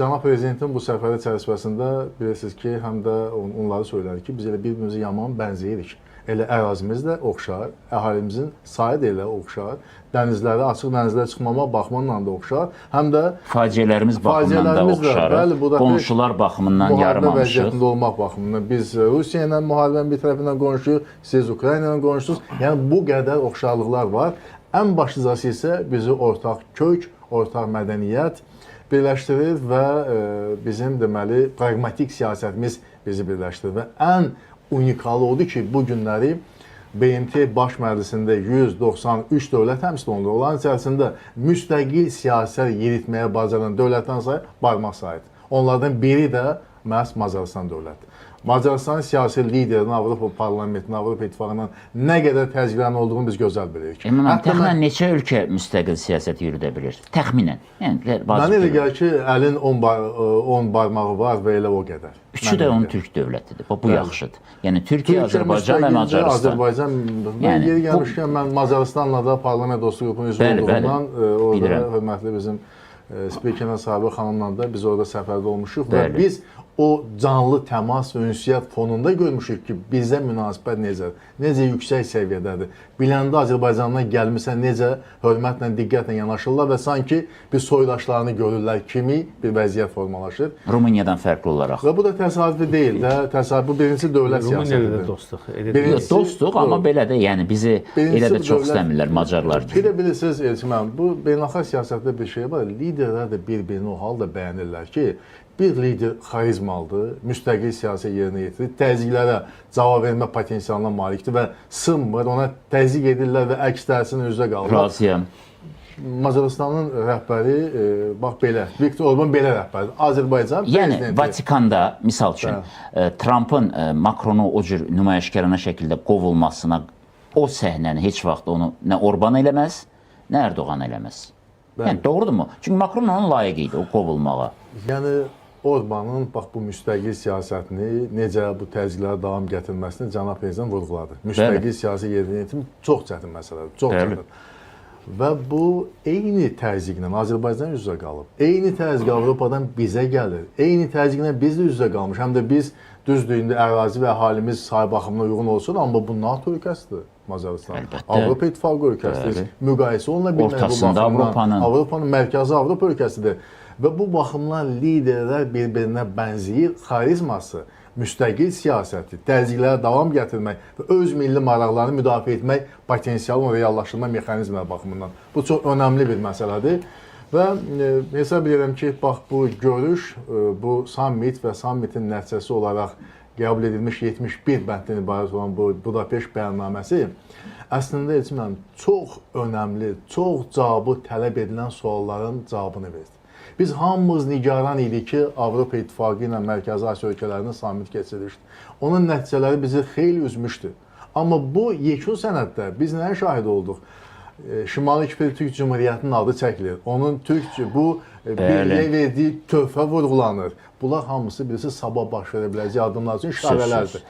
Cənab Prezidentin bu səfəri çərçivəsində bilirsiniz ki, həm də onları söylədik ki, biz elə bir-birimizə yaman bənzəyirik. Elə ərazimiz də oxşar, əhalimizin sayı da elə oxşar, dənizlərə, açıq dənizlərə çıxmama baxımından da oxşar, həm də faciələrimiz baxımından da oxşarıq, qonşular baxımından yarımamışıq. Müharibə vəziyyətində olmaq baxımından biz Rusiya ilə müharibənin bir tərəfindən qonşuyuz, siz Ukrayna ilə qonşusunuz. Yəni bu qədər oxşarlıqlar var. Ən başlıcası isə bizi ortaq kök, ortaq mədəniyyət birləşdirir və bizim deməli praqmatik siyasətimiz bizi birləşdirir və ən unikalı odur ki, bu günləri BMT Baş Məclisində 193 dövlət təmsil olunur. Onların içərisində müstəqil siyasət yeritməyə bacaran dövlətlərin sayı barmaq sayıdır. Onlardan biri də məhz Macarıstan dövlətidir. Macarıstan siyasi liderinin Avropa Parlamentinin, Avropa İttifaqının nə qədər təzyiqlərin olduğunu biz gözəl bilirik. Təxminən neçə ölkə müstəqil siyasət yürüdə bilir? Təxminən. Yəni mənə elə gəlir ki, əlin 10 barmağı var və elə o qədər. Üçü də onun türk dövlətidir. Bu yaxşıdır. Yəni Türkiyə, Azərbaycan və Macarıstan. Azərbaycan, mən yeri gəlmişkən, mən Macarıstanla da parlament dostluq qrupunun üzvü olduğundan, orada hörmətli bizim spikerin sahibi xanımla da biz orada səfərdə olmuşuq və biz o canlı təmas və ünsiyyət fonunda görmüşük ki, bizə münasibət necə yüksək səviyyədədir. Biləndə Azərbaycandan gəlmirsən, necə hörmətlə, diqqətlə yanaşırlar və sanki bir soydaşlarını görürlər kimi bir vəziyyət formalaşır. Rumıniyadan fərqli olaraq. Və bu da təsadüfi deyil də, bu birincisi dövlət siyasətidir. Dostluq, amma belə də, yəni bizi elə də çox istəmirlər Macarlar kimi. Bir də bilirsiniz, Elçimən, bu beynəlxalq siyasətdə bir şey var, liderlər də bir-birini o halda bəyənirlər ki, bir lider xarizmalıdır, müstəqil siyasət yerinə yetirir, təzyiqlərə cavab vermə potensialına malikdir və sınmır, ona təzyiq edirlər və əks təsirini üzrə qalır. Razıyam. Macarıstanın rəhbəri, bax belə, Viktor Orban belə rəhbərdir. Azərbaycan prezidenti. Yəni, Vatikanda, misal üçün, Trumpın Makronu o cür nümayişkarana şəkildə qovulmasına, o səhnəni heç vaxt onu nə Orban eləməz, nə Erdoğan eləməz. Yəni, doğrudurmu? Çünki Makron onun layiq idi o qovulmağa. Yəni, Orbanın bax bu müstəqil siyasətini, necə bu təzyiqlərə davam gətirməsini cənab prezident vurğuladı. Müstəqil siyasi yerinə yetirmə çox çətin məsələdir, çox çətin. Və bu eyni təzyiqlə Azərbaycan üzrə qalıb. Eyni təzyiq Avropadan bizə gəlir. Eyni təzyiqlə biz də üzrə qalmış. Həm də biz düzdür, ərazi və əhalimiz sayı baxımına uyğun olsun, amma bu NATO ölkəsidir Macarıstan. Avropa İttifaqı ölkəsidir. Müqayisə oluna bilmək bu baxımdan. Avropanın mərkəzi Avropa ölkəsidir. Və bu baxımdan liderlər bir-birinə bənzəyir, xarizması, müstəqil siyasəti, təzyiqlərə davam gətirmək və öz milli maraqlarını müdafiə etmək potensialını reallaşdırma mexanizmləri baxımından. Bu çox önəmli bir məsələdir və hesab edirəm ki, bax bu görüş, bu sammit və sammitin nəticəsi olaraq qəbul edilmiş 71 bənddən ibarət olan bu Budapeşt bəyannaməsi əslində çox önəmli, çox cavabı tələb edilən sualların cavabını verir. Biz hamımız nigaran idik ki, Avropa İttifaqı ilə Mərkəzi Asiya ölkələrinin sammit keçirilmişdi. Onun nəticələri bizi xeyli üzmüşdü. Amma bu yekun sənəddə biz nəyə şahid olduq? Şimali Kipr Türk Cümhuriyyətinin adı çəkilir. Onun Türkçə bu birliyə verdiyi töhfə vurğulanır. Bunlar hamısı birisi sabah baş verə biləcək addımlar üçün işarələrdir.